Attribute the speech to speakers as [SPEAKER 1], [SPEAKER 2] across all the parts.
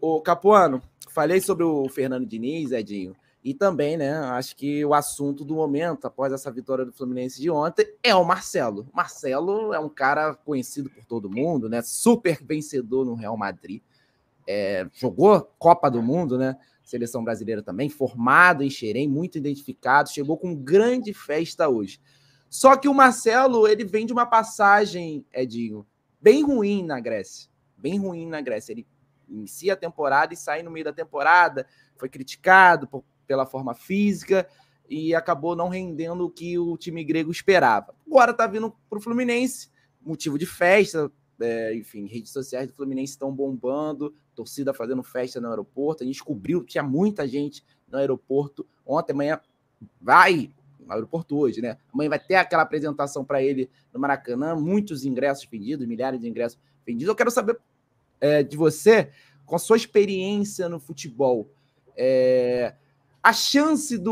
[SPEAKER 1] O Capuano, falei sobre o Fernando Diniz, Edinho, e também, né, acho que o assunto do momento, após essa vitória do Fluminense de ontem, é o Marcelo. Marcelo é um cara conhecido por todo mundo, né, super vencedor no Real Madrid, jogou Copa do Mundo, né, seleção brasileira também, formado em Xerém, muito identificado, chegou com grande festa hoje. Só que o Marcelo, ele vem de uma passagem, Edinho, bem ruim na Grécia. Bem ruim na Grécia. Ele inicia a temporada e sai no meio da temporada, foi criticado pela forma física e acabou não rendendo o que o time grego esperava. Agora tá vindo pro Fluminense, motivo de festa, enfim, redes sociais do Fluminense estão bombando, torcida fazendo festa no aeroporto, a gente descobriu que tinha muita gente no aeroporto, ontem, amanhã vai no aeroporto hoje, né? Amanhã vai ter aquela apresentação para ele no Maracanã, muitos ingressos vendidos, milhares de ingressos vendidos. Eu quero saber de você, com a sua experiência no futebol, a chance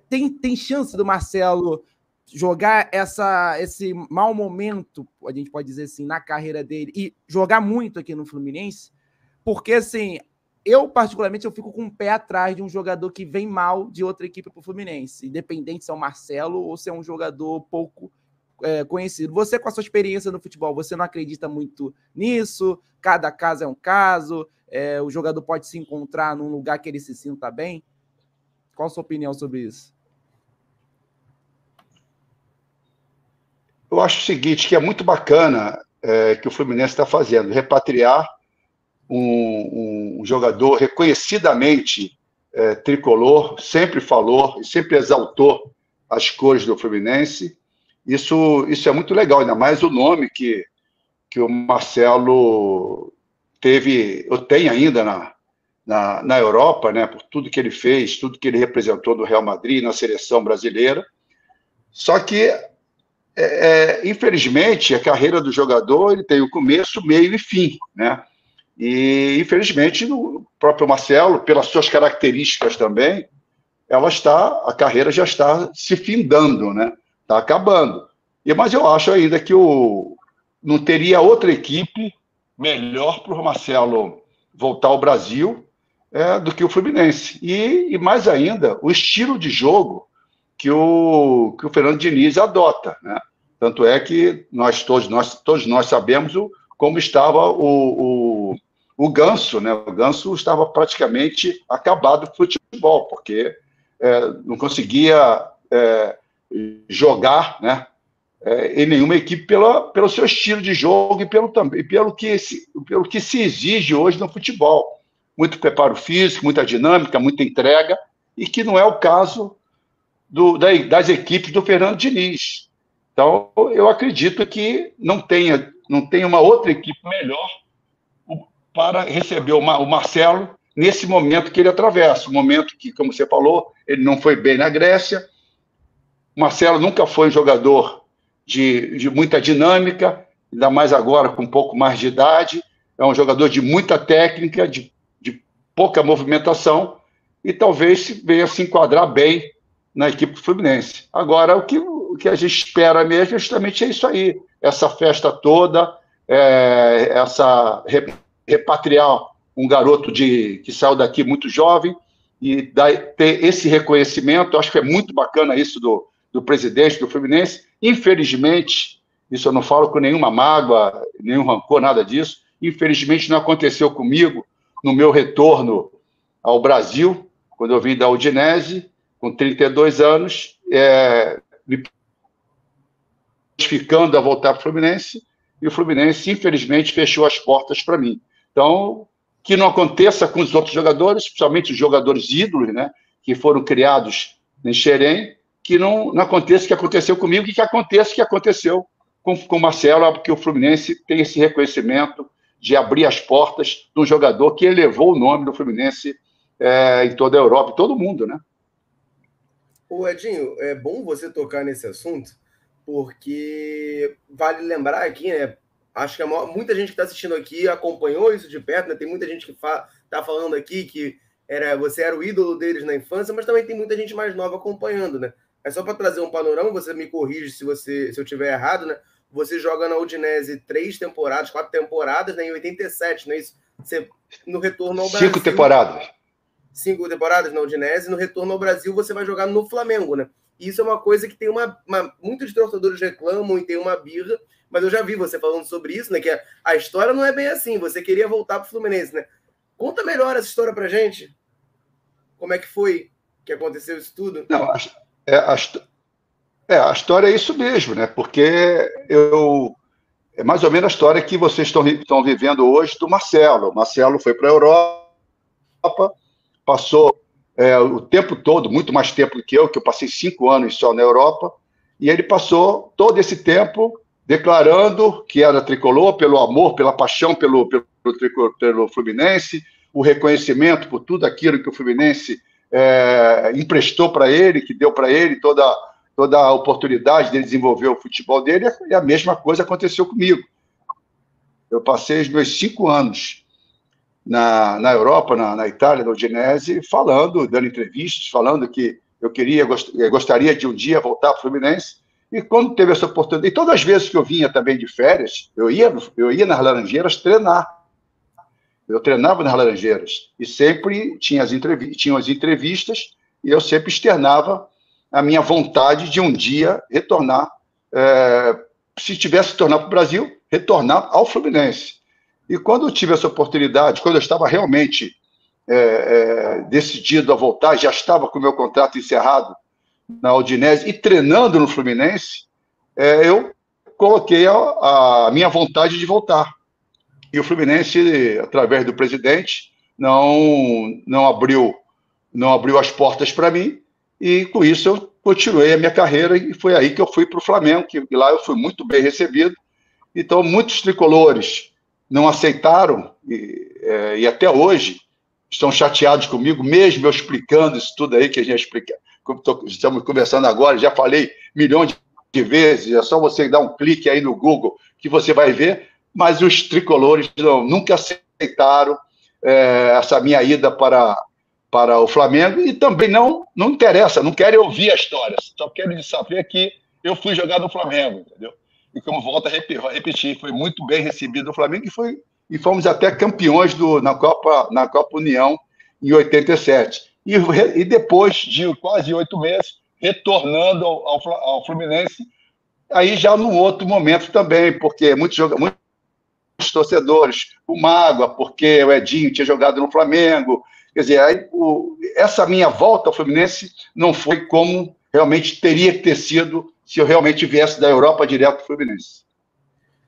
[SPEAKER 1] tem chance do Marcelo jogar esse mau momento, a gente pode dizer assim, na carreira dele e jogar muito aqui no Fluminense? Porque, assim, eu particularmente eu fico com o pé atrás de um jogador que vem mal de outra equipe para o Fluminense, independente se é o Marcelo ou se é um jogador pouco conhecido. Você, com a sua experiência no futebol, você não acredita muito nisso? Cada caso é um caso, o jogador pode se encontrar num lugar que ele se sinta bem? Qual a sua opinião sobre isso?
[SPEAKER 2] Eu acho o seguinte, que é muito bacana que o Fluminense está fazendo, repatriar um jogador reconhecidamente tricolor, sempre falou e sempre exaltou as cores do Fluminense. Isso é muito legal, ainda mais o nome que o Marcelo teve, ou tem ainda na Europa, né, por tudo que ele fez, tudo que ele representou no Real Madrid, na seleção brasileira. Só que, infelizmente, a carreira do jogador ele tem o começo, meio e fim, né? E, infelizmente, o próprio Marcelo, pelas suas características também, a carreira já está se findando, né? Está acabando. Mas eu acho ainda que não teria outra equipe melhor para o Marcelo voltar ao Brasil do que o Fluminense. E mais ainda, o estilo de jogo que o Fernando Diniz adota, né? Tanto é que todos nós sabemos como estava o Ganso, né? O Ganso estava praticamente acabado com o futebol, porque não conseguia jogar, né, em nenhuma equipe pelo seu estilo de jogo e pelo que se exige hoje no futebol. Muito preparo físico, muita dinâmica, muita entrega, e que não é o caso das equipes do Fernando Diniz. Então, eu acredito que não tenha uma outra equipe melhor para receber o Marcelo nesse momento que ele atravessa, um momento que, como você falou, ele não foi bem na Grécia. O Marcelo nunca foi um jogador de muita dinâmica, ainda mais agora com um pouco mais de idade. É um jogador de muita técnica, de pouca movimentação, e talvez venha se enquadrar bem na equipe do Fluminense. Agora, o que a gente espera mesmo justamente é isso aí, essa festa toda, repatriar um garoto que saiu daqui muito jovem e ter esse reconhecimento. Eu acho que é muito bacana isso do presidente do Fluminense. Infelizmente, isso eu não falo com nenhuma mágoa, nenhum rancor, nada disso. Infelizmente, não aconteceu comigo no meu retorno ao Brasil, quando eu vim da Udinese, com 32 anos, me ficando a voltar para o Fluminense, e o Fluminense, infelizmente, fechou as portas para mim. Então, que não aconteça com os outros jogadores, principalmente os jogadores ídolos, né, que foram criados em Xerém, que não aconteça o que aconteceu comigo e que aconteça o que aconteceu com o Marcelo, porque o Fluminense tem esse reconhecimento de abrir as portas de um jogador que elevou o nome do Fluminense em toda a Europa, em todo o mundo, né?
[SPEAKER 3] Ô, Edinho, é bom você tocar nesse assunto, porque vale lembrar aqui, né? Acho que muita gente que está assistindo aqui acompanhou isso de perto, né? Tem muita gente que está falando aqui que você era o ídolo deles na infância, mas também tem muita gente mais nova acompanhando, né? É só para trazer um panorama, você me corrige se eu estiver errado, né? Você joga na Udinese 4 temporadas, né? Em 87, não é isso? Você, no retorno ao Brasil...
[SPEAKER 2] 5 temporadas.
[SPEAKER 3] 5 temporadas na Udinese, no retorno ao Brasil você vai jogar no Flamengo, né? E isso é uma coisa que tem muitos torcedores reclamam e tem uma birra, mas eu já vi você falando sobre isso, né? Que a história não é bem assim, você queria voltar pro Fluminense, né? Conta melhor essa história pra gente. Como é que foi que aconteceu isso tudo?
[SPEAKER 2] Não, a história é isso mesmo, né? Porque é mais ou menos a história que vocês estão vivendo hoje do Marcelo. O Marcelo foi para a Europa, passou o tempo todo, muito mais tempo do que eu passei 5 anos só na Europa, e ele passou todo esse tempo declarando que era tricolor pelo amor, pela paixão pelo Fluminense, o reconhecimento por tudo aquilo que o Fluminense emprestou para ele, que deu para ele toda a oportunidade de desenvolver o futebol dele, e a mesma coisa aconteceu comigo. Eu passei os meus 5 anos na Europa, na Itália, na Udinese, dando entrevistas, falando que eu gostaria de um dia voltar para o Fluminense, e quando teve essa oportunidade, e todas as vezes que eu vinha também de férias, eu ia nas Laranjeiras treinar. Eu treinava nas Laranjeiras, e sempre tinham as entrevistas, e eu sempre externava a minha vontade de um dia retornar, se tivesse que tornar para o Brasil, retornar ao Fluminense. E quando eu tive essa oportunidade, quando eu estava realmente decidido a voltar, já estava com o meu contrato encerrado na Udinese e treinando no Fluminense, eu coloquei a minha vontade de voltar. E o Fluminense, através do presidente, não abriu as portas para mim, e com isso eu continuei a minha carreira, e foi aí que eu fui para o Flamengo, que lá eu fui muito bem recebido. Então, muitos tricolores não aceitaram, e até hoje estão chateados comigo, mesmo eu explicando isso tudo aí que a gente explica. Estamos conversando agora, já falei milhões de vezes, é só você dar um clique aí no Google que você vai ver, mas os tricolores nunca aceitaram essa minha ida para o Flamengo, e também não interessa, não querem ouvir a história, só querem saber que eu fui jogar no Flamengo, entendeu? E como volto a repetir, foi muito bem recebido no Flamengo, e fomos até campeões na Copa União em 87. E depois de quase 8 meses, retornando ao Fluminense, aí já num outro momento também, porque muitos torcedores, o mágoa, porque o Edinho tinha jogado no Flamengo. Quer dizer, aí, essa minha volta ao Fluminense não foi como realmente teria que ter sido se eu realmente viesse da Europa direto para o Fluminense.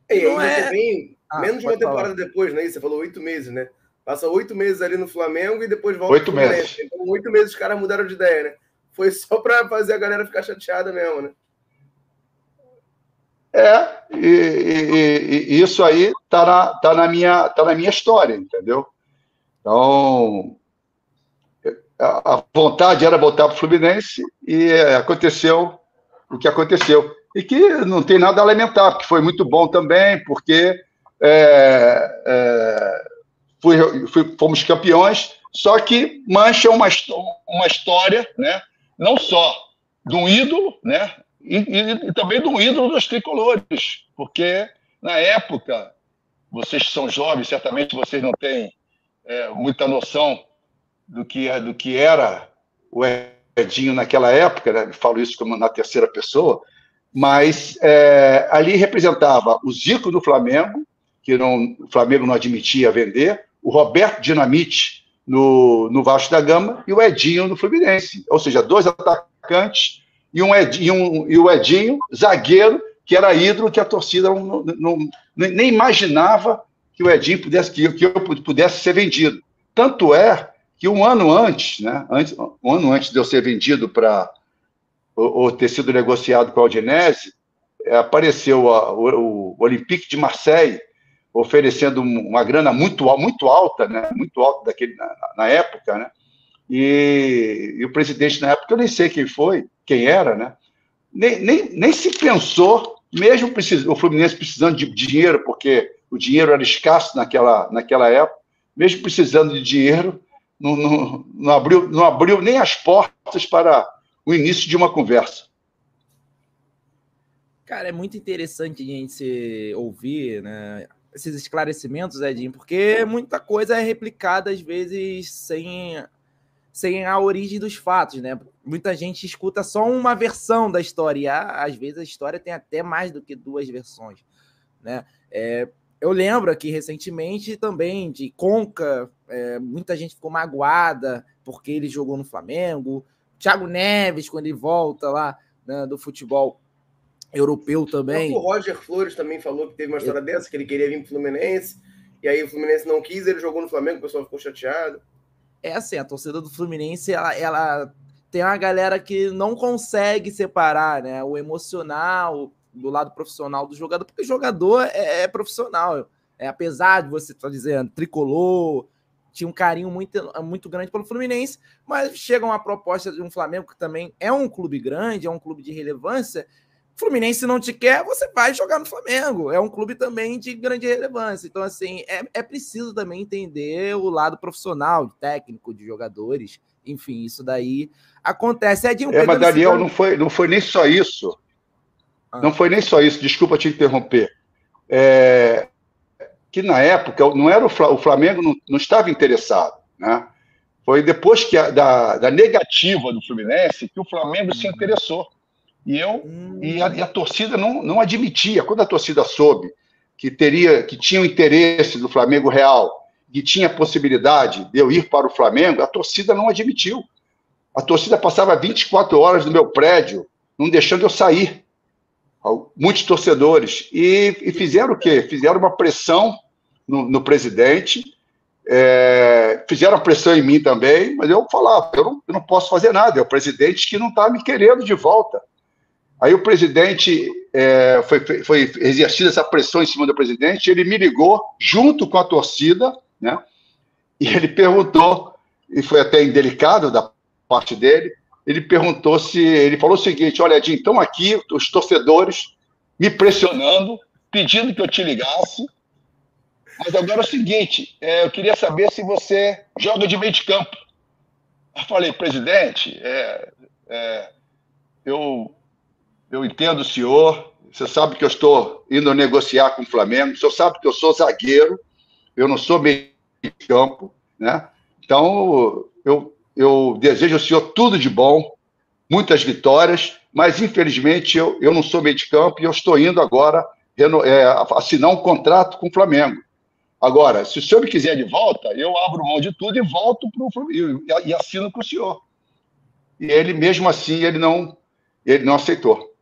[SPEAKER 3] E aí você vem menos de uma temporada depois, né? Você falou 8 meses, né? Passa 8 meses ali no Flamengo e depois volta para o Fluminense. 8 meses. Então, 8 meses os caras mudaram de ideia, né? Foi só para fazer a galera ficar chateada mesmo, né?
[SPEAKER 2] E isso aí tá na minha história, entendeu? Então, a vontade era voltar para o Fluminense, e aconteceu o que aconteceu. E que não tem nada a lamentar, porque foi muito bom também, porque fomos campeões, só que mancha uma história, né? Não só de um ídolo, né? E também de um ídolo dos tricolores, porque na época, vocês são jovens, certamente vocês não têm muita noção do que era o Edinho naquela época, né? Falo isso como na terceira pessoa, mas ali representava o Zico do Flamengo, que o Flamengo não admitia vender, o Roberto Dinamite no Vasco da Gama, e o Edinho no Fluminense. Ou seja, 2 atacantes e o Edinho, zagueiro, que era ídolo, que a torcida nem imaginava que o Edinho que eu pudesse ser vendido. Tanto é que um ano antes de eu ser vendido ou ter sido negociado com a Udinese, apareceu o Olympique de Marseille oferecendo uma grana muito alta, né? Muito alta na época, né? E o presidente na época, eu nem sei quem era, né? Nem se pensou, mesmo o Fluminense precisando de dinheiro, porque o dinheiro era escasso naquela época, mesmo precisando de dinheiro, não abriu nem as portas para o início de uma conversa.
[SPEAKER 1] Cara, é muito interessante a gente ouvir, né, esses esclarecimentos, Edinho, porque muita coisa é replicada, às vezes, sem a origem dos fatos, né? Muita gente escuta só uma versão da história, e às vezes a história tem até mais do que 2 versões, né? Eu lembro aqui recentemente também de Conca, muita gente ficou magoada porque ele jogou no Flamengo. Thiago Neves, quando ele volta lá, né, do futebol europeu também.
[SPEAKER 3] O Roger Flores também falou que teve uma história dessa, que ele queria vir para o Fluminense, e aí o Fluminense não quis, ele jogou no Flamengo, o pessoal ficou chateado.
[SPEAKER 1] Assim, a torcida do Fluminense, ela tem uma galera que não consegue separar, né, o emocional do lado profissional do jogador, porque o jogador é profissional. Apesar de você estar dizendo tricolor, tinha um carinho muito grande pelo Fluminense, mas chega uma proposta de um Flamengo que também é um clube grande, é um clube de relevância. O Fluminense não te quer, você vai jogar no Flamengo. É um clube também de grande relevância. Então, assim, é preciso também entender o lado profissional, técnico, de jogadores. Enfim, isso daí acontece.
[SPEAKER 2] Mas, Daniel, não foi nem só isso. Não foi nem só isso, desculpa te interromper. Que na época não era o Flamengo não estava interessado, né? Foi depois da negativa do Fluminense que o Flamengo se interessou. E a torcida não admitia. Quando a torcida soube que tinha o interesse do Flamengo real, que tinha a possibilidade de eu ir para o Flamengo, a torcida não admitiu. A torcida passava 24 horas no meu prédio, não deixando eu sair. Muitos torcedores. E fizeram o quê? Fizeram uma pressão no presidente, fizeram a pressão em mim também, mas eu falava, eu não posso fazer nada, é o presidente que não está me querendo de volta. Aí o presidente, foi exercida essa pressão em cima do presidente, ele me ligou junto com a torcida, né? E ele perguntou, e foi até indelicado da parte dele, ele falou o seguinte: olha, Edinho, estão aqui os torcedores me pressionando, pedindo que eu te ligasse, mas agora é o seguinte, eu queria saber se você joga de meio de campo. Eu falei, presidente, eu entendo o senhor, você sabe que eu estou indo negociar com o Flamengo, o senhor sabe que eu sou zagueiro, eu não sou meio de campo, né? Então, eu desejo ao senhor tudo de bom, muitas vitórias, mas, infelizmente, eu não sou meio de campo e eu estou indo agora assinar um contrato com o Flamengo. Agora, se o senhor me quiser de volta, eu abro mão de tudo e volto para o Flamengo e assino com o senhor. E ele, mesmo assim, ele não aceitou.